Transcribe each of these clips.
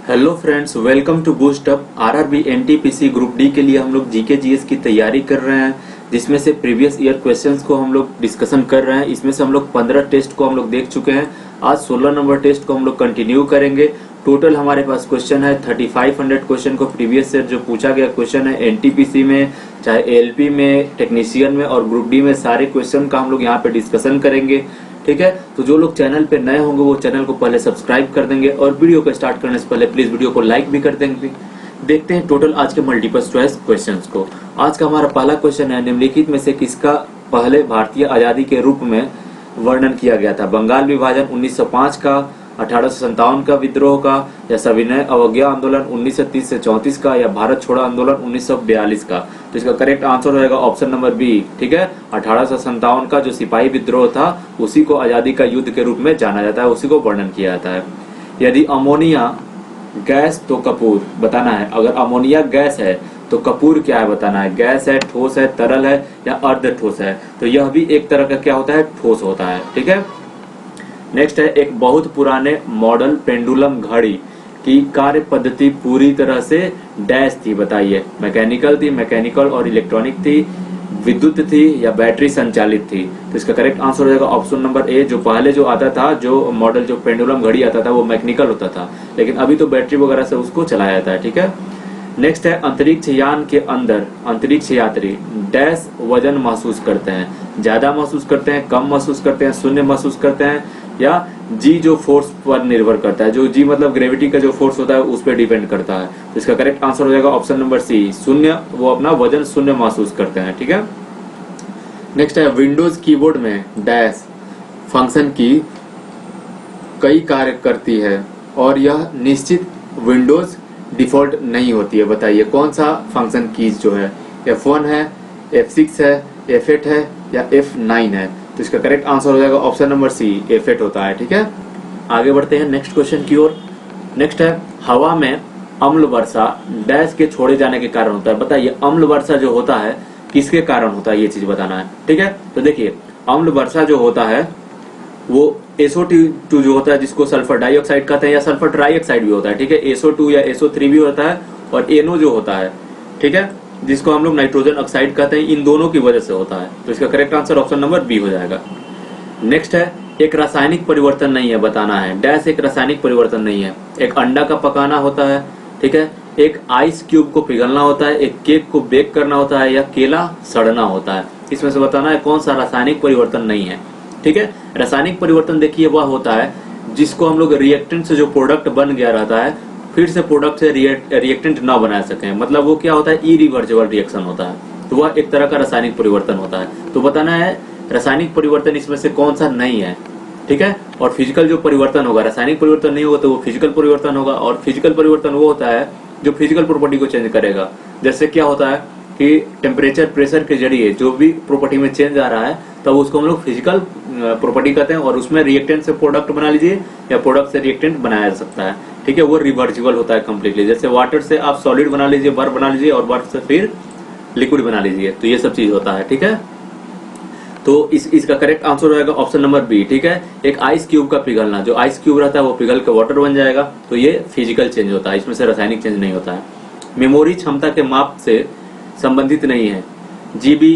Hello friends, welcome to boost up. RRB NTPC group D के लिए हम लोग जीके जीएस की तैयारी कर रहे हैं, जिसमें से प्रीवियस ईयर क्वेश्चंस को हम लोग डिस्कशन कर रहे हैं। इसमें से हम लोग 15 टेस्ट को हम लोग देख चुके हैं। आज 16 नंबर टेस्ट को हम लोग कंटिन्यू करेंगे। टोटल हमारे पास क्वेश्चन है 3500 क्वेश्चन को प्रीवियस ईयर जो पूछा गया क्वेश्चन है एनटीपीसी में, चाहे एएलपी में, टेक्नीशियन में और ग्रुप डी में, सारे क्वेश्चन का हम लोग यहाँ पे डिस्कशन करेंगे। ठीक है, तो जो लोग चैनल पे नए होंगे वो चैनल को पहले सब्सक्राइब कर देंगे और वीडियो को स्टार्ट करने से पहले प्लीज वीडियो को लाइक भी कर देंगे। देखते हैं टोटल आज के मल्टीपल चॉइस क्वेश्चंस को। आज का हमारा पहला क्वेश्चन है, निम्नलिखित में से किसका पहले भारतीय आजादी के रूप में वर्णन किया गया था? बंगाल विभाजन 1905 का, 1857 का विद्रोह का, या सविनय अवज्ञा आंदोलन 1930 से 34 का, या भारत छोड़ो आंदोलन 1942 का? तो इसका करेक्ट आंसर रहेगा ऑप्शन नंबर बी। ठीक है, 1857 का जो सिपाही विद्रोह था उसी को आजादी का युद्ध के रूप में जाना जाता है, उसी को वर्णन किया जाता है। यदि अमोनिया गैस तो कपूर बताना है। अगर अमोनिया गैस है तो कपूर क्या है बताना है। गैस है, ठोस है, तरल है या अर्ध ठोस है? तो यह भी एक तरह का क्या होता है, ठोस होता है। ठीक है, नेक्स्ट है, एक बहुत पुराने मॉडल पेंडुलम घड़ी की कार्य पद्धति पूरी तरह से डैश थी बताइए। मैकेनिकल थी, मैकेनिकल और इलेक्ट्रॉनिक थी, विद्युत थी या बैटरी संचालित थी? तो इसका करेक्ट आंसर हो जाएगा ऑप्शन नंबर ए। जो पहले जो आता था, जो मॉडल जो पेंडुलम घड़ी आता था वो मैकेनिकल होता था, लेकिन अभी तो बैटरी वगैरह से उसको चलाया जाता है। ठीक है, नेक्स्ट है, अंतरिक्ष यान के अंदर अंतरिक्ष यात्री डैश वजन महसूस करते हैं? ज्यादा महसूस करते हैं, कम महसूस करते हैं, शून्य महसूस करते हैं, या जी जो फोर्स पर निर्भर करता है? जो जी मतलब ग्रेविटी का जो फोर्स होता है उस पर डिपेंड करता है। तो इसका करेक्ट आंसर हो जाएगा ऑप्शन नंबर सी, शून्य। वो अपना वजन शून्य महसूस करते हैं। ठीक है, नेक्स्ट है, विंडोज कीबोर्ड में डैश फंक्शन की कई कार्य करती है और यह निश्चित विंडोज डिफॉल्ट नहीं होती है बताइए। कौन सा फंक्शन कीज जो है, F1 है, F6 है, F8 है या F9 है? तो इसका करेक्ट आंसर हो जाएगा ऑप्शन नंबर सी, F8 होता है। ठीक है, आगे बढ़ते हैं नेक्स्ट क्वेश्चन की ओर। नेक्स्ट है, हवा में अम्ल वर्षा डैश के छोड़े जाने के कारण होता है बताइए। अम्ल वर्षा जो होता है किसके कारण होता है, ये चीज बताना है। ठीक है, तो देखिए, अम्ल वर्षा जो होता है वो SO2 जो होता है, जिसको सल्फर डाइऑक्साइड कहते हैं, या सल्फर ट्राइऑक्साइड भी होता है। ठीक है, SO2 या SO3 भी होता है, और NO जो होता है, ठीक है, जिसको हम लोग नाइट्रोजन ऑक्साइड कहते हैं, इन दोनों की वजह से होता है। तो इसका correct answer option number B हो जाएगा। नेक्स्ट है, एक रासायनिक परिवर्तन नहीं है बताना है। डैश एक रासायनिक परिवर्तन नहीं है। एक अंडा का पकाना होता है, ठीक है, एक आइस क्यूब को पिघलना होता है, एक केक को बेक करना होता है, या केला सड़ना होता है? इसमें से बताना है कौन सा रासायनिक परिवर्तन नहीं है। ठीक है, रासायनिक परिवर्तन देखिए वह होता है जिसको हम लोग रिएक्टेंट से जो प्रोडक्ट बन गया रहता है, फिर से प्रोडक्ट से रिएक्टेंट ना बना सके, मतलब वो क्या होता है, इरिवर्सिबल रिएक्शन होता है। तो वह एक तरह का रासायनिक परिवर्तन होता है। तो बताना है रासायनिक परिवर्तन इसमें से कौन सा नहीं है। ठीक है, और फिजिकल जो परिवर्तन होगा, रासायनिक परिवर्तन नहीं होगा तो वो फिजिकल परिवर्तन होगा, और फिजिकल परिवर्तन वो होता है जो फिजिकल प्रॉपर्टी को चेंज करेगा। जैसे क्या होता है कि टेम्परेचर प्रेशर के जरिए जो भी प्रॉपर्टी में चेंज आ रहा है तब उसको हम लोग फिजिकल प्रॉपर्टी कहते हैं, और उसमें रिएक्टेंट से प्रोडक्ट बना लीजिए या प्रोडक्ट से रिएक्टेंट बनाया जा सकता है। ठीक है, वो रिवर्सिबल होता है कम्प्लीटली। जैसे वाटर से आप सॉलिड बना लीजिए, बर्फ बना लीजिए, और बर्फ से फिर लिक्विड बना लीजिए, तो ये सब चीज होता है। ठीक है, तो इसका करेक्ट आंसर हो जाएगा ऑप्शन नंबर बी। ठीक है, एक आइस क्यूब का पिघलना, जो आइस क्यूब रहता है वो पिघल के वाटर बन जाएगा, तो ये फिजिकल चेंज होता है, इसमें से रासायनिक चेंज नहीं होता है। मेमोरी क्षमता के माप से संबंधित नहीं है। जीबी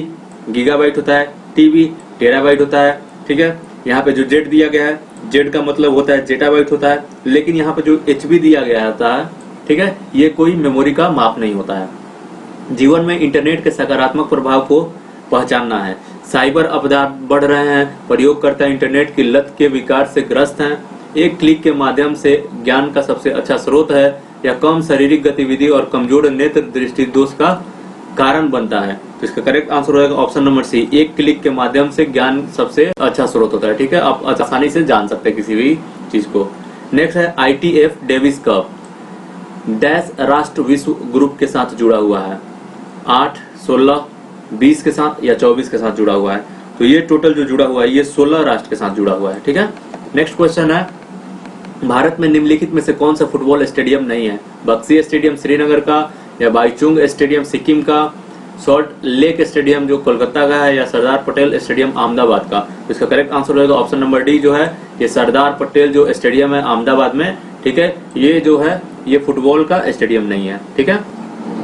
गीगाबाइट होता है, टीबी टेराबाइट होता है। ठीक है, यहाँ पे जो जेड दिया गया है, जेड का मतलब होता है जेटाबाइट होता है, लेकिन यहाँ पे जो एचबी दिया गया होता है, ठीक है, ये कोई मेमोरी का माप नहीं होता है। जीवन में इंटरनेट के सकारात्मक प्रभाव को पहचानना है। साइबर अपराध बढ़ रहे हैं, प्रयोगकर्ता इंटरनेट की लत के विकार से ग्रस्त हैं, एक क्लिक के माध्यम से ज्ञान का सबसे अच्छा स्रोत है, या कम शारीरिक गतिविधि और कमजोर नेत्र दृष्टि दोष का कारण बनता है? तो इसका करेक्ट आंसर हो जाएगा ऑप्शन नंबर सी, एक क्लिक के माध्यम से ज्ञान सबसे अच्छा स्रोत होता है। ठीक है, आप आसानी से जान सकते हैं किसी भी चीज को। नेक्स्ट है, ITF डेविस कप डैश राष्ट्र विश्व ग्रुप के साथ जुड़ा हुआ है? 8, 16, 20 के साथ या 24 के साथ जुड़ा हुआ है? तो ये टोटल जो जुड़ा हुआ है ये 16 राष्ट्र के साथ जुड़ा हुआ है। ठीक है, नेक्स्ट क्वेश्चन है, भारत में निम्नलिखित में से कौन सा फुटबॉल स्टेडियम नहीं है? बक्सी स्टेडियम श्रीनगर का, या बाईचुंग स्टेडियम सिक्किम का, सॉल्ट लेक स्टेडियम जो कोलकाता का है, या सरदार पटेल स्टेडियम अहमदाबाद का? तो इसका करेक्ट आंसर होगा ऑप्शन नंबर डी जो है, ये सरदार पटेल जो स्टेडियम है अहमदाबाद में, ठीक है, ये जो है ये फुटबॉल का स्टेडियम नहीं है, ठीक है।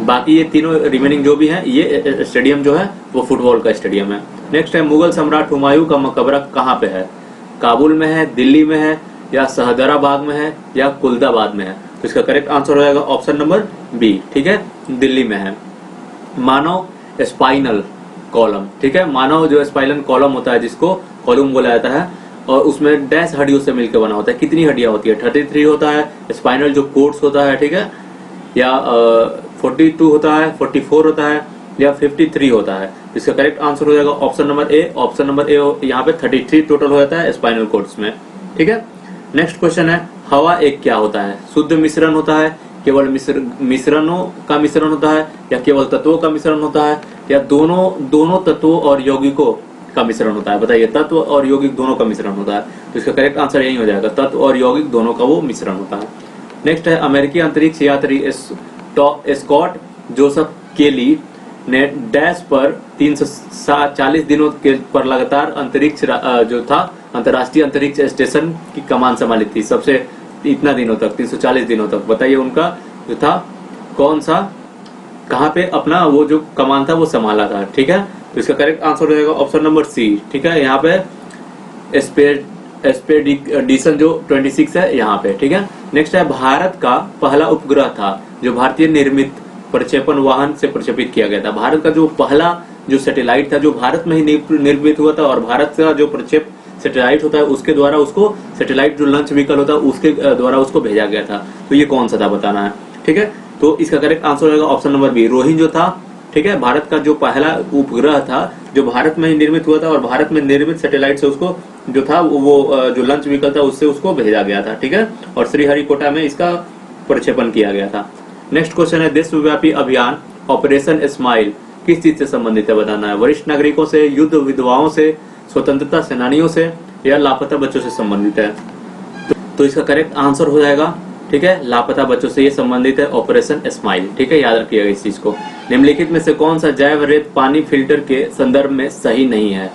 बाकी ये तीनों रिमेनिंग जो भी है ये स्टेडियम जो है वो फुटबॉल का स्टेडियम है। नेक्स्ट है मुगल सम्राट हुमायूं का मकबरा कहाँ पे है? काबुल में है, दिल्ली में है, या सहदराबाद में है, या कुल्दाबाद में है? तो इसका करेक्ट आंसर हो जाएगा ऑप्शन नंबर बी, ठीक है, दिल्ली में है। मानव स्पाइनल कॉलम, ठीक है, मानव जो स्पाइनल कॉलम होता है जिसको कॉलम बोला जाता है, और उसमें डैश हड्डियों से मिलकर बना होता है। कितनी हड्डियां होती है? 33 होता है। स्पाइनल जो कोर्स होता है, ठीक है, या 42 होता है, 44 होता है, या 53 होता है? इसका करेक्ट आंसर हो जाएगा option number A. Option number A यहाँ पे 33 टोटल हो जाता है स्पाइनल कोर्ड्स में, ठीक है। नेक्स्ट क्वेश्चन है हवा एक क्या होता है? शुद्ध मिश्रण होता है, केवल मिश्रणों का मिश्रण होता है, या केवल तत्वों का मिश्रण होता है, या दोनों तत्वों और यौगिकों का मिश्रण होता है? बताइए, तत्व और यौगिक दोनों का मिश्रण होता है, तो इसका करेक्ट आंसर यही हो जाएगा, तत्व और यौगिक दोनों का वो मिश्रण होता है। नेक्स्ट है अमेरिकी अंतरिक्ष यात्री स्कॉट जोसेफ केली ने डैश पर 340 दिनों के पर लगातार अंतरिक्ष जो था अंतर्राष्ट्रीय अंतरिक्ष स्टेशन की कमान संभाली थी, सबसे इतना दिनों तक, 340 दिनों तक। बताइए उनका जो था कौन सा, कहाँ पे अपना वो जो कमान था वो संभाला था, ठीक है। तो इसका करेक्ट आंसर हो जाएगा ऑप्शन नंबर सी, ठीक है। यहाँ पे एक्सपेडिशन जो 26 है यहाँ पे, ठीक है। नेक्स्ट है भारत का पहला उपग्रह था जो भारतीय निर्मित प्रक्षेपण वाहन से प्रक्षेपित किया गया था। भारत का जो पहला जो सैटेलाइट था जो भारत में ही निर्मित हुआ था, और भारत का जो प्रक्षेप सैटेलाइट होता है उसके द्वारा उसको, सैटेलाइट जो लॉन्च व्हीकल होता है उसके द्वारा उसको भेजा गया था। तो ये कौन सा था बताना है, ठीक है। तो इसका करेक्ट आंसर हो जाएगा ऑप्शन नंबर बी, रोहिणी जो था, ठीक है। भारत का जो पहला उपग्रह था जो भारत में ही निर्मित हुआ था, और भारत में निर्मित सैटेलाइट से उसको जो था वो जो लॉन्च व्हीकल था उससे उसको भेजा गया था, ठीक है। और श्रीहरिकोटा में इसका प्रक्षेपण किया गया था। नेक्स्ट क्वेश्चन है देशव्यापी अभियान ऑपरेशन स्माइल किस चीज से संबंधित है? बताना है। वरिष्ठ नागरिकों से, युद्ध विधवाओं से, स्वतंत्रता सेनानियों से, या लापता बच्चों से संबंधित है? तो इसका करेक्ट आंसर हो जाएगा, ठीक है, लापता बच्चों से ये संबंधित है ऑपरेशन स्माइल, ठीक है, याद रखिएगा इस चीज को। निम्नलिखित में से कौन सा जैव रेत पानी फिल्टर के संदर्भ में सही नहीं है?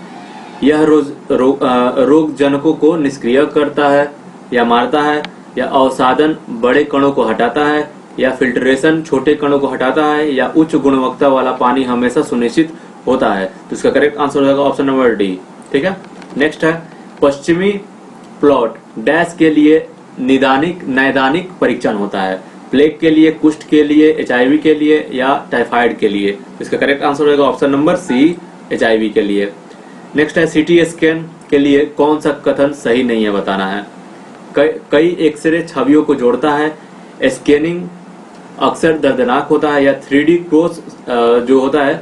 यह रोग जनकों को निष्क्रिय करता है या मारता है, या अवसादन बड़े कणों को हटाता है, या फिल्ट्रेशन छोटे कणों को हटाता है, या उच्च गुणवत्ता वाला पानी हमेशा सुनिश्चित होता है? तो इसका करेक्ट आंसर हो जाएगा ऑप्शन नंबर डी, ठीक है। नेक्स्ट है पश्चिमी प्लॉट डैश के लिए नैदानिक परीक्षण होता है? प्लेग के लिए, कुष्ठ के लिए, HIV के लिए, या टाइफाइड के लिए? इसका करेक्ट आंसर हो जाएगा ऑप्शन नंबर सी, HIV के लिए। नेक्स्ट है CT स्कैन के लिए कौन सा कथन सही नहीं है? बताना है। कई एक्सरे छवियों को जोड़ता है, स्कैनिंग अक्सर दर्दनाक होता है, या 3D जो होता है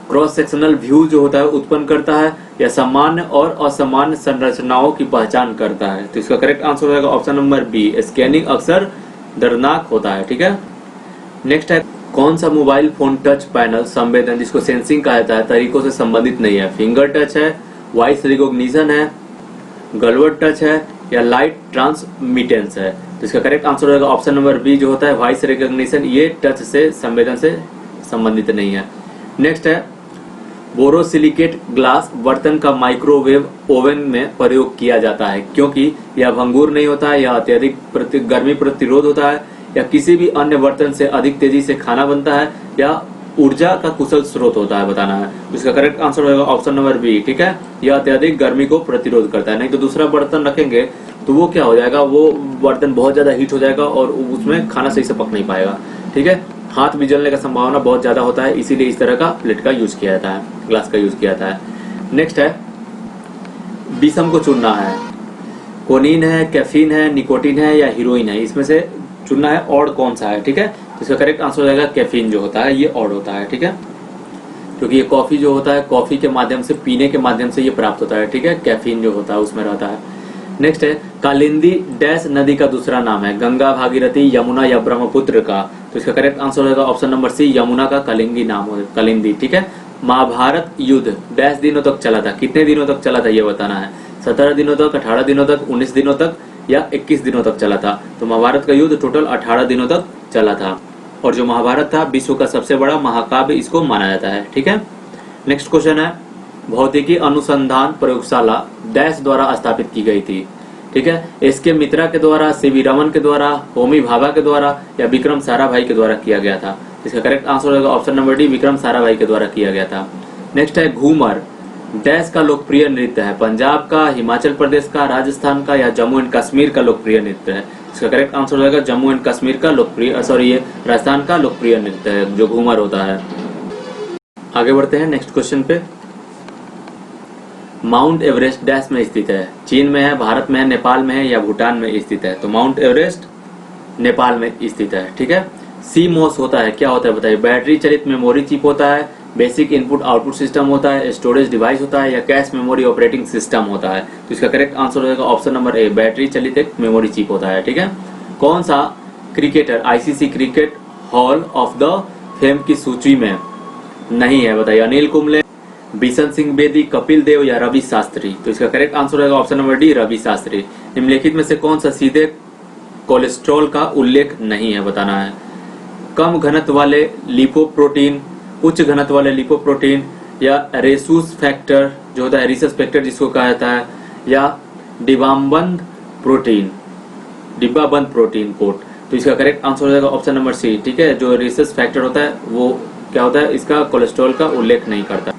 क्रॉस सेक्शनल व्यू जो होता है उत्पन्न करता है, या सामान्य और असामान्य संरचनाओं की पहचान करता है? तो इसका करेक्ट आंसर हो जाएगा ऑप्शन नंबर बी, स्कैनिंग अक्सर दर्दनाक होता है, ठीक है। नेक्स्ट है कौन सा मोबाइल फोन टच पैनल संवेदन जिसको सेंसिंग कहा जाता है तरीकों से संबंधित नहीं है? फिंगर टच है, वॉइस रिकॉग्निशन है, गलवर्ड टच है, या लाइट ट्रांसमिटेंस है? तो इसका करेक्ट आंसर हो जाएगा ऑप्शन नंबर बी जो होता है वॉइस रिकॉग्निशन, ये टच से संवेदन से संबंधित नहीं है। नेक्स्ट है बोरोसिलिकेट ग्लास बर्तन का माइक्रोवेव ओवन में प्रयोग किया जाता है क्योंकि यह भंगुर नहीं होता है, यह अत्यधिक गर्मी प्रतिरोध होता है, या किसी भी अन्य बर्तन से अधिक तेजी से खाना बनता है, या ऊर्जा का कुशल स्रोत होता है? बताना है। इसका करेक्ट आंसर होगा ऑप्शन नंबर बी, ठीक है, यह अत्यधिक गर्मी को प्रतिरोध करता है। नहीं तो दूसरा बर्तन रखेंगे तो वो क्या हो जाएगा, वो बर्तन बहुत ज्यादा हीट हो जाएगा और उसमें खाना सही से पक नहीं पाएगा, ठीक है। हाथ भी जलने का संभावना बहुत ज्यादा होता है, इसीलिए इस तरह का प्लेट का यूज किया जाता है, ग्लास का यूज किया जाता है। नेक्स्ट है विषम को चुनना है, कोनिन है, कैफीन है, निकोटीन है, या हीरोइन है? इसमें से चुनना है ऑड कौन सा है, ठीक है। तो इसका करेक्ट आंसर हो जाएगा कैफीन जो होता है ये ऑड होता है, ठीक है, क्योंकि ये कॉफी जो होता है कॉफी के माध्यम से, पीने के माध्यम से ये प्राप्त होता है, ठीक है। कैफीन जो होता है उसमें रहता है। नेक्स्ट है कालिंदी डैश नदी का दूसरा नाम है, गंगा, भागीरथी, यमुना, या ब्रह्मपुत्र का? तो इसका करेक्ट आंसर होगा ऑप्शन नंबर सी, यमुना का कालिंदी नाम हो, कालिंदी, ठीक है। महाभारत युद्ध डैश दिनों तक चला था, कितने दिनों तक चला था ये बताना है? 17 दिनों तक, 18 दिनों तक, 19 दिनों तक, या 21 दिनों तक चला था? तो महाभारत का युद्ध टोटल 18 दिनों तक चला था, और जो महाभारत था विश्व का सबसे बड़ा महाकाव्य इसको माना जाता है, ठीक है। नेक्स्ट क्वेश्चन है भौतिकी अनुसंधान प्रयोगशाला डैश द्वारा स्थापित की गई थी? ठीक है, एस के मित्रा के द्वारा, सीवी रमन के द्वारा, होमी भाभा के द्वारा या विक्रम साराभाई के द्वारा किया गया था। इसका करेक्ट आंसर होगा option number D, Vikram Sarabhai के द्वारा किया गया था। नेक्स्ट है घूमर डैश का लोकप्रिय नृत्य है, पंजाब का, हिमाचल प्रदेश का, राजस्थान का या जम्मू एंड कश्मीर का लोकप्रिय नृत्य है। इसका करेक्ट आंसर होगा जम्मू एंड कश्मीर का लोकप्रिय, सॉरी ये राजस्थान का लोकप्रिय नृत्य है जो घूमर होता है। आगे बढ़ते हैं नेक्स्ट क्वेश्चन पे। माउंट एवरेस्ट डैश में स्थित है, चीन में है, भारत में है, नेपाल में है या भूटान में स्थित है। तो माउंट एवरेस्ट नेपाल में स्थित है। ठीक है, CMOS होता है, क्या होता है बताइए। बैटरी चलित मेमोरी चिप होता है, बेसिक इनपुट आउटपुट सिस्टम होता है, स्टोरेज डिवाइस होता है या कैश मेमोरी ऑपरेटिंग सिस्टम होता है। तो इसका करेक्ट आंसर होगा ऑप्शन नंबर ए, बैटरी चलित एक मेमोरी चिप होता है। ठीक है, कौन सा cricketer ICC cricket hall of the fame की सूची में नहीं है बताइए। अनिल कुंबले, बिशन सिंह बेदी, कपिल देव या रवि शास्त्री। तो इसका करेक्ट आंसर होगा option number D, Ravi Shastri. निम्नलिखित में से कौन सा सीधे कोलेस्ट्रॉल का उल्लेख नहीं है बताना है। कम घनत्व वाले लिपोप्रोटीन, उच्च घनत्व वाले लिपोप्रोटीन या रेसूस फैक्टर जो होता है, रिसस फैक्टर जिसको कहा जाता है, या डिब्बाबंद प्रोटीन कोट। तो इसका करेक्ट आंसर हो जाएगा ऑप्शन नंबर सी। ठीक है, जो रिसस फैक्टर होता है वो क्या होता है, इसका कोलेस्ट्रॉल का उल्लेख नहीं करता।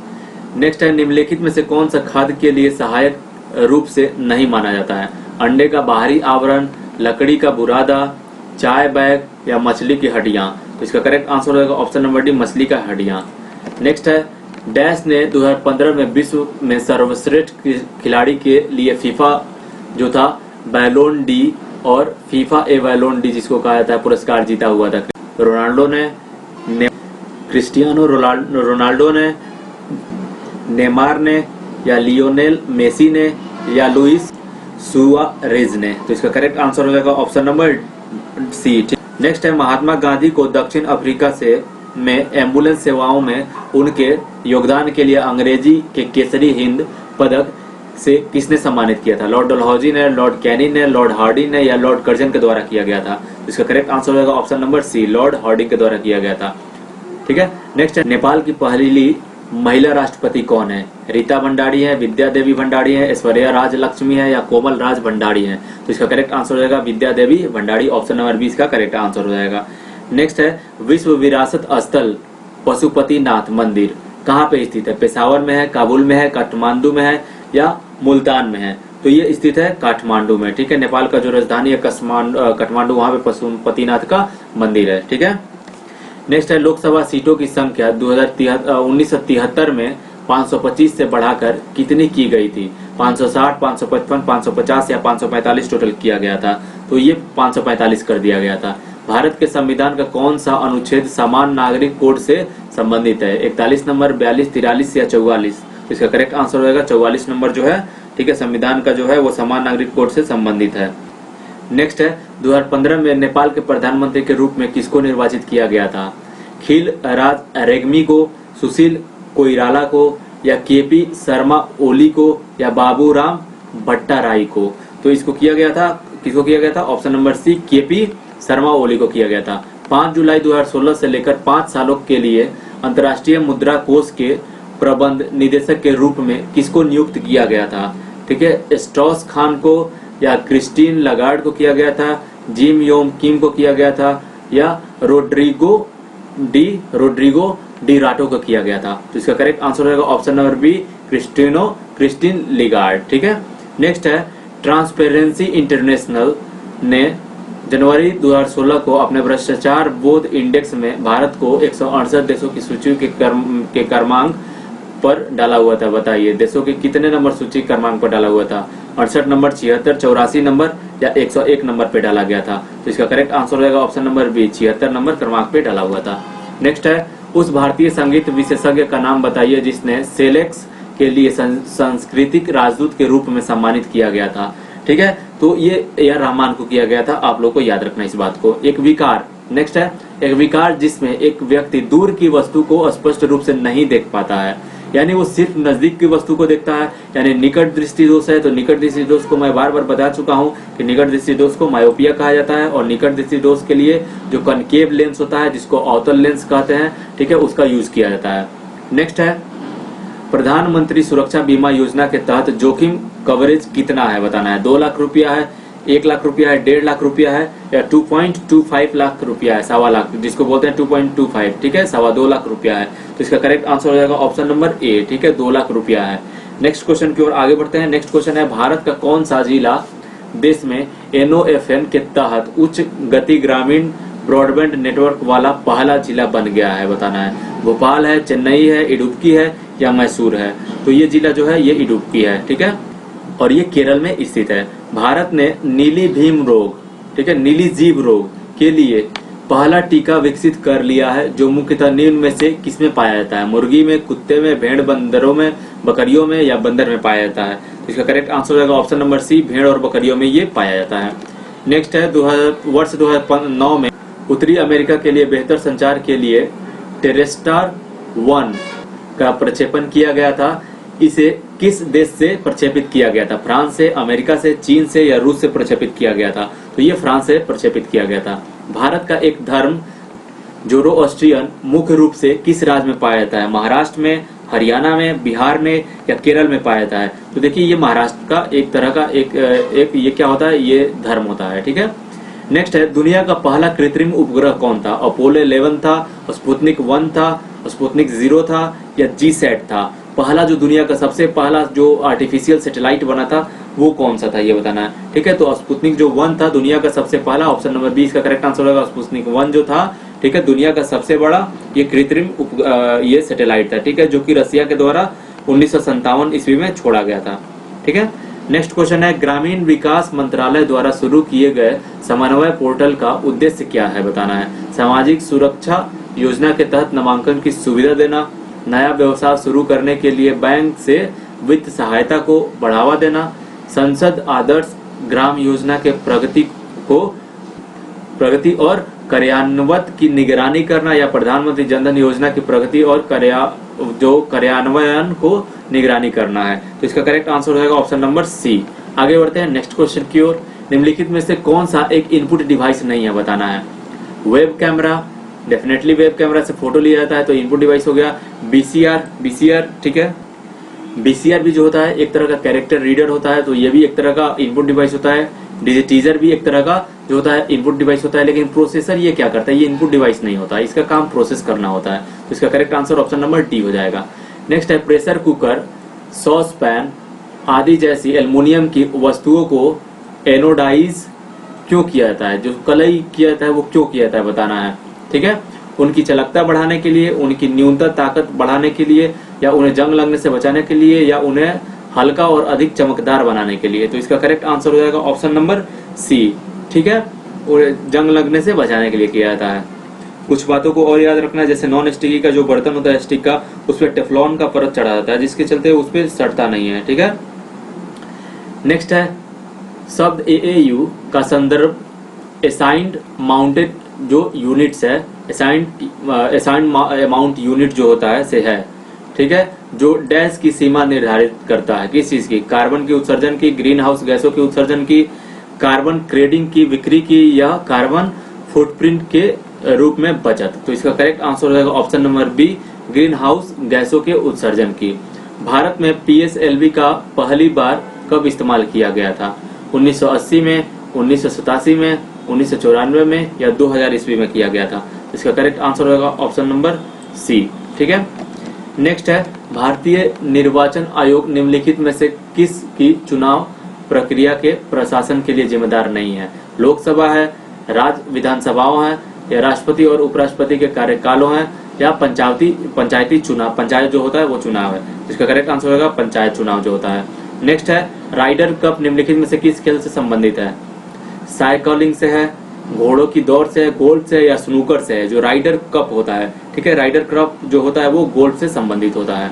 नेक्स्ट है निम्नलिखित में से कौन सा खाद्य के लिए सहायक रूप से नहीं माना जाता है। अंडे का बाहरी आवरण, लकड़ी का बुरादा, चाय बैग या मछली की हड्डियां। तो इसका करेक्ट आंसर होगा ऑप्शन नंबर डी, मछली का हड्डियां। नेक्स्ट है डैश ने 2015 में विश्व में सर्वश्रेष्ठ खिलाड़ी के लिए फीफा जो था बैलोन डी और फीफा ए बैलोन डी जिसको कहा जाता है पुरस्कार जीता हुआ था। रोनाल्डो ने, क्रिस्टियानो रोनाल्डो ने, नेमार ने या लियोनेल मेसी ने या लुइस सुआरेज ने। तो इसका करेक्ट आंसर हो जाएगा ऑप्शन नंबर सी। नेक्स्ट है महात्मा गांधी को दक्षिण अफ्रीका से में एम्बुलेंस सेवाओं में उनके योगदान के लिए अंग्रेजी के केसरी हिंद पदक से किसने सम्मानित किया था। लॉर्ड डलहौजी ने, लॉर्ड कैनिंग ने, लॉर्ड हार्डिंग ने या लॉर्ड कर्जन के द्वारा किया गया था। इसका करेक्ट आंसर होगा option number C, Lord Hardinge के द्वारा किया गया था। ठीक है, नेक्स्ट है नेपाल की पहली महिला राष्ट्रपति कौन है। रीता भंडारी है, विद्या देवी भंडारी है, ऐश्वर्या राज लक्ष्मी है या कोमल राज भंडारी है। तो इसका करेक्ट आंसर हो जाएगा विद्या देवी भंडारी, ऑप्शन नंबर 20 का करेक्ट आंसर हो जाएगा। नेक्स्ट है विश्व विरासत स्थल पशुपतिनाथ मंदिर कहाँ पे स्थित है। पेशावर में है, काबुल में है, काठमांडू में है या मुल्तान में है। तो ये स्थित है काठमांडू में। ठीक है, नेपाल का जो राजधानी है काठमांडू, वहां पे पशुपतिनाथ का मंदिर है। ठीक है, नेक्स्ट है लोकसभा सीटों की संख्या 1973 में 525 से बढ़ाकर कितनी की गई थी। 560, 555, 550 या 545 टोटल किया गया था। तो ये 545 कर दिया गया था। भारत के संविधान का कौन सा अनुच्छेद समान नागरिक कोड से संबंधित है। 41 नंबर, 42, 43 या 44। तो इसका करेक्ट आंसर होगा 44 नंबर जो है। ठीक है, संविधान का जो है वो समान नागरिक कोड से संबंधित है। नेक्स्ट है 2015 में नेपाल के प्रधानमंत्री के रूप में किसको निर्वाचित किया गया था। खिल राज रेग्मी को, सुशील कोइराला को या केपी शर्मा ओली को या बाबूराम भट्टाराई को। तो इसको किया गया था, किसको किया गया था, option number C, KP Sharma Oli को किया गया था। 5 जुलाई 2016 से लेकर 5 सालों के लिए अंतर्राष्ट्रीय मुद्रा कोष के प्रबंध निदेशक के रूप में किसको नियुक्त किया गया था। ठीक है, स्ट्रॉस खान को या क्रिस्टीन लगार्ड को किया गया था, जिम योम किम को किया गया था या रोड्रिगो डी राटो को किया गया था। तो इसका करेक्ट आंसर होगा ऑप्शन नंबर बी, क्रिस्टीन लिगार्ड। ठीक है, नेक्स्ट है ट्रांसपेरेंसी इंटरनेशनल ने जनवरी 2016 को अपने भ्रष्टाचार बोध इंडेक्स में भारत को 168 देशों की सूची के क्रमांक पर डाला हुआ था। बताइए देशों के कितने नंबर सूची क्रमांक पर डाला हुआ था। 68 नंबर, 76, 84 नंबर या 101 नंबर पे डाला गया था। तो इसका करेक्ट आंसर रहेगा ऑप्शन नंबर बी, 76 नंबर क्रमांक पे डाला हुआ था। नेक्स्ट है उस भारतीय संगीत विशेषज्ञ का नाम बताइए जिसने सेलेक्स के लिए सांस्कृतिक राजदूत के रूप में सम्मानित किया गया था। ठीक है, तो ये AR रहमान को किया गया था। आप लोग को याद रखना इस बात को। एक विकार, नेक्स्ट है एक विकार जिसमें एक व्यक्ति दूर की वस्तु को स्पष्ट रूप से नहीं देख पाता है, यानी वो सिर्फ नजदीक की वस्तु को देखता है, यानी निकट दृष्टि दोष है। तो निकट दृष्टि दोष को मैं बार बार बता चुका हूँ कि निकट दृष्टि दोष को मायोपिया कहा जाता है और निकट दृष्टि दोष के लिए जो कनकेव लेंस होता है जिसको अवतल लेंस कहते हैं, ठीक है, उसका यूज किया जाता है। नेक्स्ट है प्रधानमंत्री सुरक्षा बीमा योजना के तहत जोखिम कवरेज कितना है बताना है। 2 लाख रुपया है, 1 लाख रुपया है, 1.5 लाख रुपया है या 2.25 लाख रुपया है, 1.25 लाख जिसको बोलते हैं 2.25, ठीक है, 2.25 लाख रुपया है। तो इसका करेक्ट आंसर हो जाएगा ऑप्शन नंबर ए, ठीक है, 2 लाख रुपया है। नेक्स्ट क्वेश्चन की ओर आगे बढ़ते हैं। नेक्स्ट क्वेश्चन है, भारत का कौन सा जिला देश में NOFN के तहत उच्च गति ग्रामीण ब्रॉडबैंड नेटवर्क वाला पहला जिला बन गया है बताना है। भोपाल है, चेन्नई है, इडुक्की है या मैसूर है। तो ये जिला जो है ये इडुक्की है, ठीक है, और ये केरल में स्थित है। भारत ने नीली भीम रोग, ठीक है, नीली जीभ रोग के लिए पहला टीका विकसित कर लिया है, जो मुख्यतः निम्न में से किसमें पाया जाता है। मुर्गी में, कुत्ते में, भेड़, बंदरों में, बकरियों में या बंदर में पाया जाता है। तो इसका करेक्ट आंसर हो जाएगा ऑप्शन नंबर सी, भेड़ और बकरियों में ये पाया जाता है। नेक्स्ट है, वर्ष 2009 में उत्तरी अमेरिका के लिए बेहतर संचार के लिए टेरेस्टार 1 का प्रक्षेपण किया गया था। इसे किस देश से प्रक्षेपित किया गया था। फ्रांस से, अमेरिका से, चीन से या रूस से प्रक्षेपित किया गया था। तो ये फ्रांस से प्रक्षेपित किया गया था। भारत का एक धर्म जोरोस्ट्रियन मुख्य रूप से किस राज्य में पाया जाता है। महाराष्ट्र में, हरियाणा में, बिहार में या केरल में पाया जाता है। तो देखिए ये महाराष्ट्र का एक तरह का एक ये क्या होता है, ये धर्म होता है, ठीक है। नेक्स्ट है, दुनिया का पहला कृत्रिम उपग्रह कौन था। अपोलो 11 था, स्पुतनिक 1 था, स्पुतनिक 0 था या जीसैट था। पहला जो दुनिया का सबसे पहला जो आर्टिफिशियल सैटेलाइट बना था वो कौन सा था ये बताना है, ठीक है। तो स्पुतनिक जो 1 था दुनिया का सबसे पहला, ऑप्शन नंबर 20 का करेक्ट आंसर होगा स्पुतनिक 1 जो था, ठीक है, दुनिया का सबसे बड़ा ये कृत्रिम ये सैटेलाइट था, ठीक है, जो कि रसिया के द्वारा 1957 ईस्वी में छोड़ा गया था, ठीक है। नेक्स्ट क्वेश्चन है, ग्रामीण विकास मंत्रालय द्वारा शुरू किए गए समन्वय पोर्टल का उद्देश्य क्या है बताना है। सामाजिक सुरक्षा योजना के तहत नामांकन की सुविधा देना, नया व्यवसाय शुरू करने के लिए बैंक से वित्त सहायता को बढ़ावा देना, संसद आदर्श ग्राम योजना के प्रगति और कार्यान्वयन की निगरानी करना या प्रधानमंत्री जनधन योजना की प्रगति और कार्यान्वयन को निगरानी करना है। तो इसका करेक्ट आंसर हो जाएगा ऑप्शन नंबर सी। आगे बढ़ते हैं नेक्स्ट क्वेश्चन की ओर। निम्नलिखित में से कौन सा एक इनपुट डिवाइस नहीं है बताना है। Web camera, definitely web camera से फोटो लिया जाता है तो इनपुट डिवाइस हो गया। बीसीआर, ठीक है, बीसीआर भी जो होता है एक तरह का कैरेक्टर रीडर होता है, तो ये भी एक तरह का इनपुट डिवाइस होता है। डिजिटीजर भी एक तरह का जो होता है इनपुट डिवाइस होता है, लेकिन प्रोसेसर ये क्या करता है, ये इनपुट डिवाइस नहीं होता, इसका काम प्रोसेस करना होता है। तो इसका correct answer option number D हो जाएगा। नेक्स्ट है, प्रेशर कुकर, सॉस पैन आदि जैसी एल्युमिनियम की वस्तुओं को एनोडाइज क्यों किया जाता है। जो कलई किया जाता है वो क्यों किया जाता है बताना है, ठीक है। उनकी चालकता बढ़ाने के लिए, उनकी न्यूनतम ताकत बढ़ाने के लिए या उन्हें जंग लगने से बचाने के लिए या उन्हें हल्का और अधिक चमकदार बनाने के लिए। तो इसका करेक्ट आंसर हो जाएगा ऑप्शन नंबर सी, ठीक है, जंग लगने से बचाने के लिए किया जाता है। कुछ बातों को और याद रखना है, जैसे नॉन स्टिकी का जो बर्तन होता है स्टिक का, उस पर टेफ्लॉन का परत चढ़ा जाता है जिसके चलते उस पर सड़ता नहीं है, ठीक है। नेक्स्ट है, शब्द AAU का संदर्भ असाइंड माउंटेड जो यूनिट्स है, असाइंड अमाउंट यूनिट जो होता है से है, ठीक है, जो डैश की सीमा निर्धारित करता है। किस चीज की, कार्बन के उत्सर्जन की, ग्रीन हाउस गैसों के उत्सर्जन की, कार्बन क्रेडिंग की, बिक्री की या कार्बन फुटप्रिंट के रूप में बचत। तो इसका करेक्ट आंसर हो जाएगा option number B, greenhouse गैसों के उत्सर्जन की। भारत में PSLV का पहली बार कब इस्तेमाल किया गया था। 1980 में, 1987 में, 1994 में या 2000 ईस्वी में किया गया था। इसका करेक्ट आंसर होगा ऑप्शन नंबर सी, ठीक है। नेक्स्ट है, भारतीय निर्वाचन आयोग निम्नलिखित में से किस की चुनाव प्रक्रिया के प्रशासन के लिए जिम्मेदार नहीं है। लोकसभा है, राज्य विधानसभाओं है या राष्ट्रपति और उपराष्ट्रपति के कार्यकालों है या पंचायती चुनाव, पंचायत जो होता है वो चुनाव है। इसका करेक्ट आंसर होगा पंचायत चुनाव जो होता है। नेक्स्ट है, राइडर कप निम्नलिखित में से किस खेल से संबंधित है। साइकिलिंग से है, घोड़ों की दौड़ से है, गोल्फ से या स्नूकर से है। जो राइडर कप होता है, ठीक है, राइडर कप जो होता है वो गोल्फ से संबंधित होता है।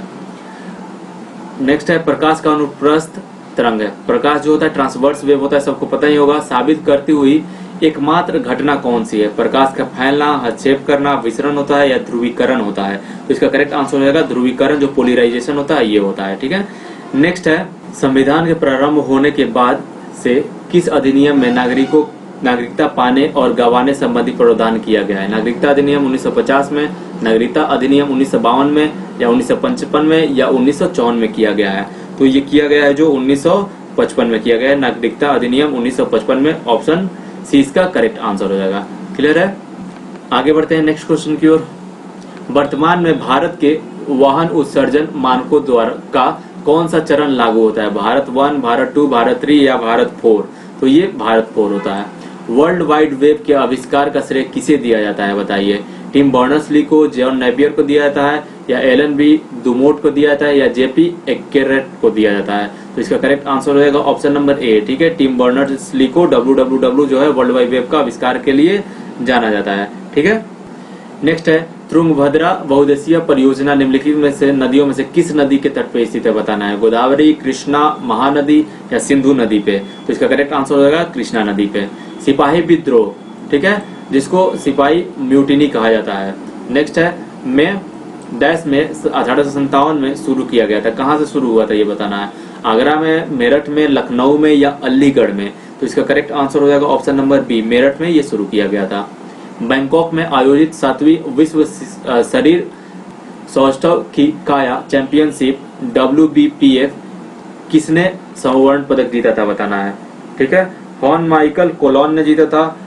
नेक्स्ट है, प्रकाश का अनुप्रस्थ तरंग है। प्रकाश जो होता है ट्रांसवर्स वेव होता है, सबको पता ही होगा। साबित करती हुई एकमात्र घटना कौन सी है। प्रकाश का फैलना, हस्तक्षेप करना, विसरण होता है या ध्रुवीकरण होता है। तो इसका करेक्ट आंसर हो जाएगा ध्रुवीकरण, जो पोलराइजेशन होता है ये होता है, ठीक है। नेक्स्ट है, संविधान के प्रारंभ होने के बाद से किस अधिनियम में नागरिकों नागरिकता पाने और गंवाने संबंधी प्रावधान किया गया है? नागरिकता अधिनियम 1950 में, नागरिकता अधिनियम 1952 में, या 1955 में, या 1954 में किया गया है? तो ये किया गया है जो 1955 में किया गया है, नागरिकता अधिनियम 1955 में। ऑप्शन सी इसका करेक्ट आंसर हो जाएगा। क्लियर है? आगे बढ़ते हैं नेक्स्ट क्वेश्चन की ओर। वर्तमान में भारत के वाहन उत्सर्जन मानकों द्वारा का कौन सा चरण लागू होता है? भारत 1, भारत 2, भारत 3 या भारत 4? तो ये भारत 4 होता है। वर्ल्ड वाइड वेब के आविष्कार का श्रेय किसे दिया जाता है बताइए? टिम बर्नर्स-ली को, जॉन नेपियर को दिया जाता है, या एलन बी डुमोट को दिया जाता है, या जेपी एक्केरेट को दिया जाता है? तो इसका करेक्ट आंसर हो जाएगा ऑप्शन नंबर ए। ठीक है, टिम बर्नर्स-ली को www जो है वर्ल्ड वाइड वेब का आविष्कार के लिए जाना जाता है। ठीक है, नेक्स्ट है तुंगभद्रा बहुउद्देशीय परियोजना निम्नलिखित में से नदियों में से किस नदी के तट पे स्थित है बताना है? गोदावरी, कृष्णा, महानदी या सिंधु नदी पे? तो इसका करेक्ट आंसर हो जाएगा कृष्णा नदी पे। सिपाही विद्रोह, ठीक है, जिसको सिपाही म्यूटिनी कहा जाता है। नेक्स्ट है में डैश में 1857 में शुरू किया गया था। कहाँ से शुरू हुआ था ये बताना है? आगरा में, मेरठ में, लखनऊ में या अलीगढ़ में? तो इसका करेक्ट आंसर हो जाएगा ऑप्शन नंबर बी, मेरठ में ये शुरू किया गया था। बैंकॉक में आयोजित 7वीं विश्व शरीर सौष्ठव की काया चैंपियनशिप WBPF किसने स्वर्ण पदक जीता था बताना है? ठीक है, हॉर्न माइकल कोलोन ने जीता था,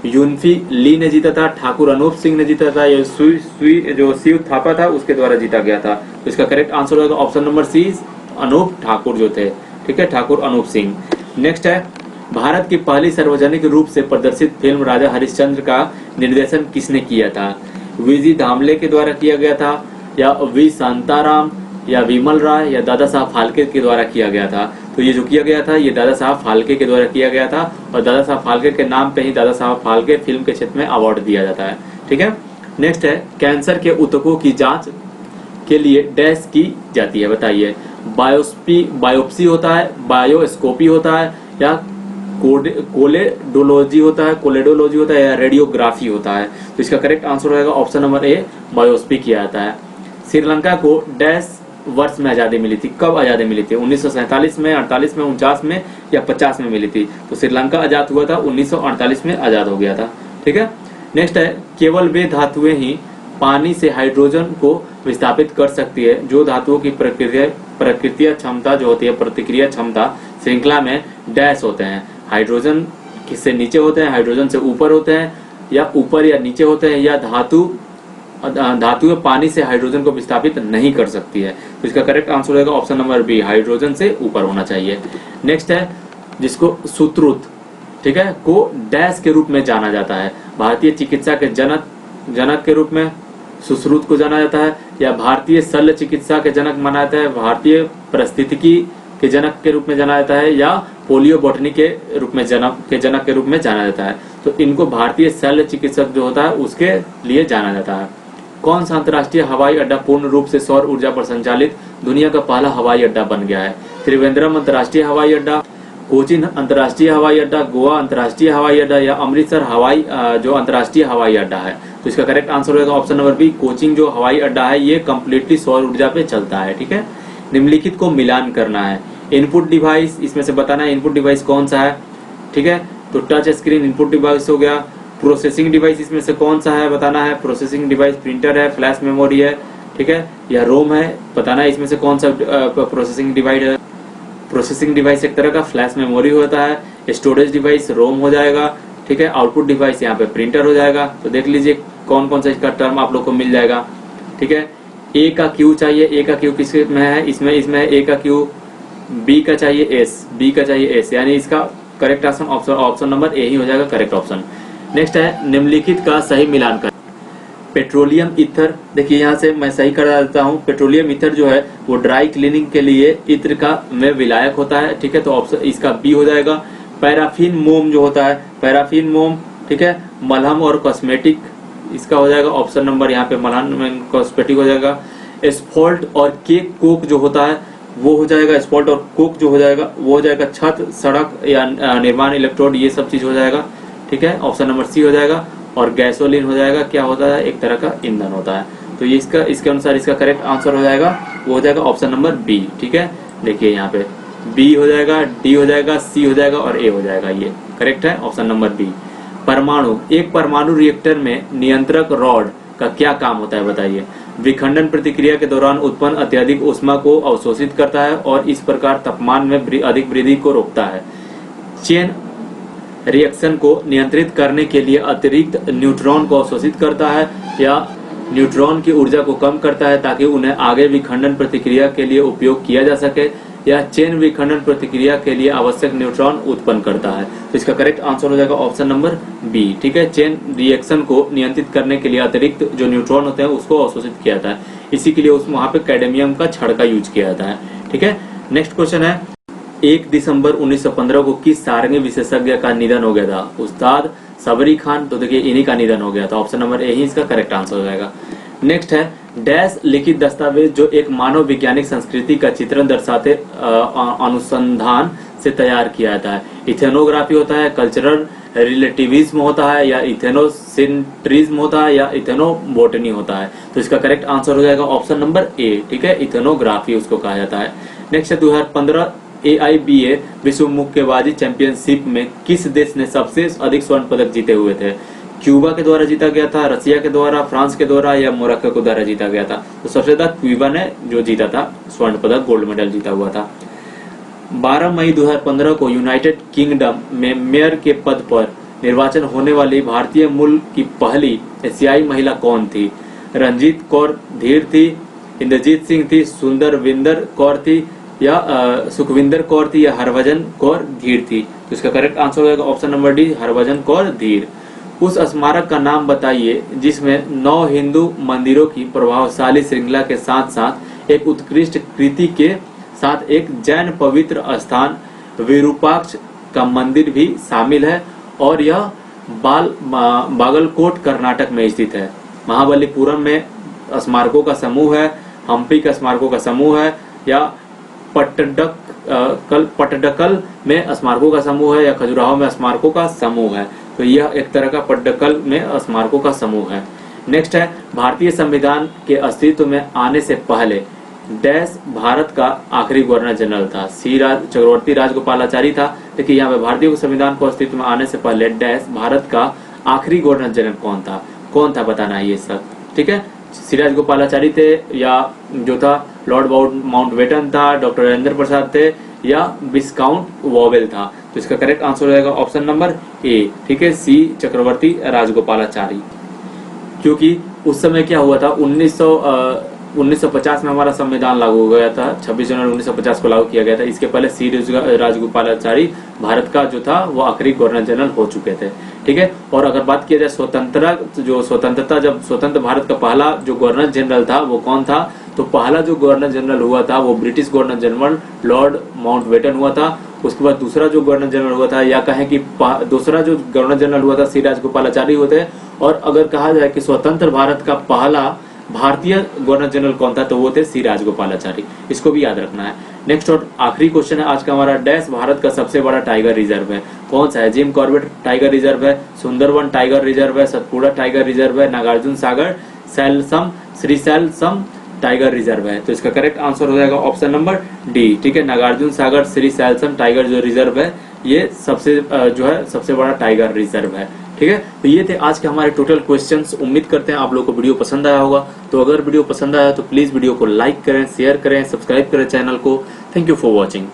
यूनफी ली ने जीता था, ठाकुर अनूप सिंह ने जीता था, या जो शिव थापा था उसके द्वारा जीता गया था? तो इसका करेक्ट आंसर होगा option number C, Anoop Thakur जो थे। ठीक है, ठाकुर अनूप सिंह। नेक्स्ट है भारत की पहली सार्वजनिक रूप से प्रदर्शित फिल्म राजा हरिश्चंद्र का निर्देशन किसने किया था? वीजी धामले के द्वारा किया गया था, या वी शांताराम, या विमल राय, या दादा साहब फाल्के के द्वारा किया गया था? तो ये जो किया गया था ये दादा साहब फाल्के के द्वारा किया गया था, और दादा साहब फाल्के के नाम पे ही दादा साहब फाल्के फिल्म के क्षेत्र में अवार्ड दिया जाता है। ठीक है, नेक्स्ट है कैंसर के ऊतकों की जांच के लिए डैश की जाती है बताइए? बायोप्सी होता है, बायोस्कोपी होता है, या कोलेडोलॉजी होता है, या रेडियोग्राफी होता है? तो इसका करेक्ट आंसर रहेगा ऑप्शन नंबर ए, बायोप्सी किया जाता है। श्रीलंका को डैश वर्ष में आजादी मिली थी? कब आजादी मिली थी? 1947 में, 48 में, 49 में या 50 में मिली थी? तो श्रीलंका आजाद हुआ था 1948 में आजाद हो गया था। ठीक है, नेक्स्ट है केवल वे धातुएं ही पानी से हाइड्रोजन को विस्थापित कर सकती है जो धातुओं की प्रकृतिया क्षमता जो होती है, प्रतिक्रिया क्षमता श्रृंखला में डैश होते हैं। हाइड्रोजन से नीचे होते हैं, हाइड्रोजन से ऊपर होते हैं, या ऊपर या नीचे होते हैं, या धातु पानी से हाइड्रोजन को विस्थापित नहीं कर सकती है? तो इसका करेक्ट आंसर रहेगा ऑप्शन नंबर बी, हाइड्रोजन से ऊपर होना चाहिए। नेक्स्ट है जिसको सुश्रुत, ठीक है, को डैश के रूप में जाना जाता है? भारतीय चिकित्सा के जनक के रूप में सुश्रुत को जाना जाता है, या भारतीय शल्य चिकित्सा के जनक माना जाता है, भारतीय परिस्थितिकी के जनक के रूप में जाना जाता है, या पोलियो बॉटनी के रूप में जनक के रूप में जाना जाता है? तो इनको भारतीय शल्य चिकित्सक जो होता है उसके लिए जाना जाता है। कौन सा अंतर्राष्ट्रीय हवाई अड्डा पूर्ण रूप से सौर ऊर्जा पर संचालित दुनिया का पहला हवाई अड्डा बन गया है? त्रिवेंद्रम अंतर्राष्ट्रीय हवाई अड्डा, कोचीन अंतर्राष्ट्रीय हवाई अड्डा, गोवा अंतर्राष्ट्रीय हवाई अड्डा, या अमृतसर जो अंतर्राष्ट्रीय हवाई अड्डा है? तो इसका करेक्ट आंसर होगा ऑप्शन नंबर बी, कोचीन जो हवाई अड्डा है ये कम्प्लीटली सौर ऊर्जा पे चलता है। ठीक है, निम्नलिखित को मिलान करना है। इनपुट डिवाइस, इसमें से बताना है इनपुट डिवाइस कौन सा है। ठीक है, तो टच स्क्रीन इनपुट डिवाइस हो गया। प्रोसेसिंग डिवाइस इसमें से कौन सा है बताना है? प्रोसेसिंग डिवाइस प्रिंटर है, फ्लैश मेमोरी है, ठीक है, या रोम है? बताना है इसमें से कौन सा प्रोसेसिंग डिवाइस है। प्रोसेसिंग डिवाइस एक तरह का फ्लैश मेमोरी होता है। स्टोरेज डिवाइस रोम हो जाएगा। ठीक है, आउटपुट डिवाइस यहाँ पे प्रिंटर हो जाएगा। तो देख लीजिए कौन कौन सा इसका टर्म आप लोग को मिल जाएगा। ठीक है, ए का क्यू चाहिए, ए का क्यू किस में है? इसमें है ए का क्यू। बी का चाहिए एस, बी का चाहिए एस, यानी इसका करेक्ट ऑप्शन नंबर ए ही हो जाएगा करेक्ट ऑप्शन। नेक्स्ट है निम्नलिखित का सही मिलान कर। पेट्रोलियम ईथर, देखिए यहाँ से मैं सही करा देता हूँ। पेट्रोलियम ईथर जो है वो ड्राई क्लीनिंग के लिए इत्र का में विलायक होता है। ठीक है, तो ऑप्शन इसका बी हो जाएगा। पैराफिन मोम जो होता है, पैराफिन मोम, ठीक है, मलहम और कॉस्मेटिक, इसका हो जाएगा ऑप्शन नंबर यहाँ पे मलहम कॉस्मेटिक हो जाएगा। एस्फॉल्ट और केक कोक जो होता है वो हो जाएगा, एस्फॉल्ट और कोक जो हो जाएगा वो हो जाएगा छत, सड़क या निर्माण इलेक्ट्रोड, ये सब चीज हो जाएगा। ठीक है, ऑप्शन नंबर सी हो जाएगा। और गैसोलीन हो जाएगा, क्या होता है? एक तरह का ईंधन होता है। तो ये इसके अनुसार इसका करेक्ट आंसर हो जाएगा वो हो जाएगा ऑप्शन नंबर बी। ठीक है, देखिए यहाँ पे बी हो जाएगा, डी हो जाएगा, सी हो जाएगा और ए हो जाएगा। ये करेक्ट है ऑप्शन नंबर बी। एक परमाणु रिएक्टर में नियंत्रक रॉड का क्या काम होता है बताइए। विखंडन प्रक्रिया के दौरान उत्पन्न अत्यधिक ऊष्मा को अवशोषित करता है और इस प्रकार तापमान में अधिक वृद्धि को रोकता है। चेन रिएक्शन को नियंत्रित करने के लिए अतिरिक्त न्यूट्रॉन को अवशोषित करता है या न्यूट्रॉन की ऊर्जा को कम करता है ताकि उन्हें आगे विखंडन प्रतिक्रिया के लिए उपयोग किया जा सके, या चेन विखंडन प्रतिक्रिया के लिए आवश्यक न्यूट्रॉन उत्पन्न करता है। तो इसका करेक्ट आंसर हो जाएगा ऑप्शन नंबर बी। ठीक है, चेन रिएक्शन को नियंत्रित करने के लिए अतिरिक्त जो न्यूट्रॉन होते हैं उसको अवशोषित किया जाता है, इसी के लिए उस वहां पे कैडमियम का छड़ का यूज किया जाता है। ठीक है, नेक्स्ट क्वेश्चन है 1 दिसंबर 1915 को किस सारंगी विशेषज्ञ का निधन हो गया था? उस्ताद सबरी खान। तो देखिए इन्हीं का निधन हो गया था, ऑप्शन नंबर ए ही इसका करेक्ट आंसर हो जाएगा। नेक्स्ट है डैश लिखित दस्तावेज जो एक मानव वैज्ञानिक संस्कृति का चित्रण दर्शाते अनुसंधान से तैयार किया जाता है। इथेनोग्राफी होता है, कल्चरल रिलेटिविज्म होता है, या इथेनोसेंट्रिज्म होता है, या इथेनोबोटनी होता है। तो इसका करेक्ट आंसर हो जाएगा ऑप्शन नंबर ए। ठीक है, इथेनोग्राफी उसको कहा जाता है। नेक्स्ट है 2015 AIBA विश्व मुक्केबाजी चैंपियनशिप में किस देश ने सबसे अधिक स्वर्ण पदक जीते हुए थे? क्यूबा के द्वारा जीता गया था, रसिया के द्वारा, फ्रांस के द्वारा, या मोरक्को के द्वारा जीता गया था? तो सबसे ज्यादा क्यूबा ने जो जीता था स्वर्ण पदक, गोल्ड मेडल जीता हुआ था। 12 मई 2015 को यूनाइटेड किंगडम में मेयर के पद पर निर्वाचन होने वाली भारतीय मूल की पहली एशियाई महिला कौन थी? रंजीत कौर धीर थी, इंद्रजीत सिंह थी, सुंदरविंदर कौर थी, या सुखविंदर कौर थी, या हरभजन कौर धीर थी? तो इसका करेक्ट आंसर हो जाएगा option number D, Harbhajan Kaur धीर। उस स्मारक का नाम बताइए जिसमें 9 हिंदू मंदिरों की प्रभावशाली श्रृंखला के साथ साथ एक उत्कृष्ट कृति के साथ एक जैन पवित्र स्थान विरूपाक्ष का मंदिर भी शामिल है, और यह बागलकोट कर्नाटक में स्थित है। महाबलीपुरम में स्मारकों का समूह है, हम्पी का स्मारकों का समूह है, या पट्टडकल में स्मारकों का समूह है, या खजुराहो में स्मारकों का समूह है? तो यह एक तरह का पट्टडकल में स्मारकों का समूह है। नेक्स्ट है भारतीय संविधान के अस्तित्व में आने से पहले डैश भारत का आखिरी गवर्नर जनरल था? सी चक्रवर्ती राजगोपालाचारी था। देखिए यहाँ पे भारतीय संविधान को अस्तित्व में आने से पहले डैश भारत का आखिरी गवर्नर जनरल कौन था बताना है ये सब। ठीक है, सी राजगोपालाचारी थे, या जो था लॉर्ड माउंटबेटन था, डॉक्टर राजेंद्र प्रसाद थे, या विस्काउंट वॉवेल था? तो इसका करेक्ट आंसर हो जाएगा ऑप्शन नंबर ए। ठीक है, सी चक्रवर्ती राजगोपालाचारी। क्योंकि उस समय क्या हुआ था, 1950 में हमारा संविधान लागू हो गया था, 26 जनवरी 1950 को लागू किया गया था। इसके पहले सी राजगोपालाचारी भारत का जो था वो आखिरी गवर्नर जनरल हो चुके थे। ठीक है, और अगर बात किया जाए स्वतंत्रता, जब स्वतंत्र भारत का पहला जो गवर्नर जनरल था वो कौन था? तो पहला जो गवर्नर जनरल हुआ था वो British governor general Lord Mountbatten हुआ था। उसके बाद दूसरा जो गवर्नर जनरल हुआ था, या कहें कि दूसरा जो गवर्नर जनरल हुआ था सी राजगोपालाचारी होते। और अगर कहा जाए कि स्वतंत्र भारत का पहला भारतीय गवर्नर जनरल कौन था, तो वो थे सी राजगोपालाचारी। इसको भी याद रखना है। नेक्स्ट और आखिरी क्वेश्चन है आज का हमारा, डैश भारत का सबसे बड़ा टाइगर रिजर्व है? कौन सा है? जिम कॉर्बेट टाइगर रिजर्व है, सुंदरवन टाइगर रिजर्व है, सतपुड़ा टाइगर रिजर्व है, नागार्जुन सागर श्रीशैलसम टाइगर रिजर्व है? तो इसका करेक्ट आंसर हो जाएगा ऑप्शन नंबर डी। ठीक है, नागार्जुन सागर श्रीशैलसम टाइगर जो रिजर्व है ये सबसे बड़ा टाइगर रिजर्व है। ठीक है, तो ये थे आज के हमारे टोटल क्वेश्चंस। उम्मीद करते हैं आप लोगों को वीडियो पसंद आया होगा। तो अगर वीडियो पसंद आया तो प्लीज वीडियो को लाइक करें, शेयर करें, सब्सक्राइब करें चैनल को। Thank you for watching.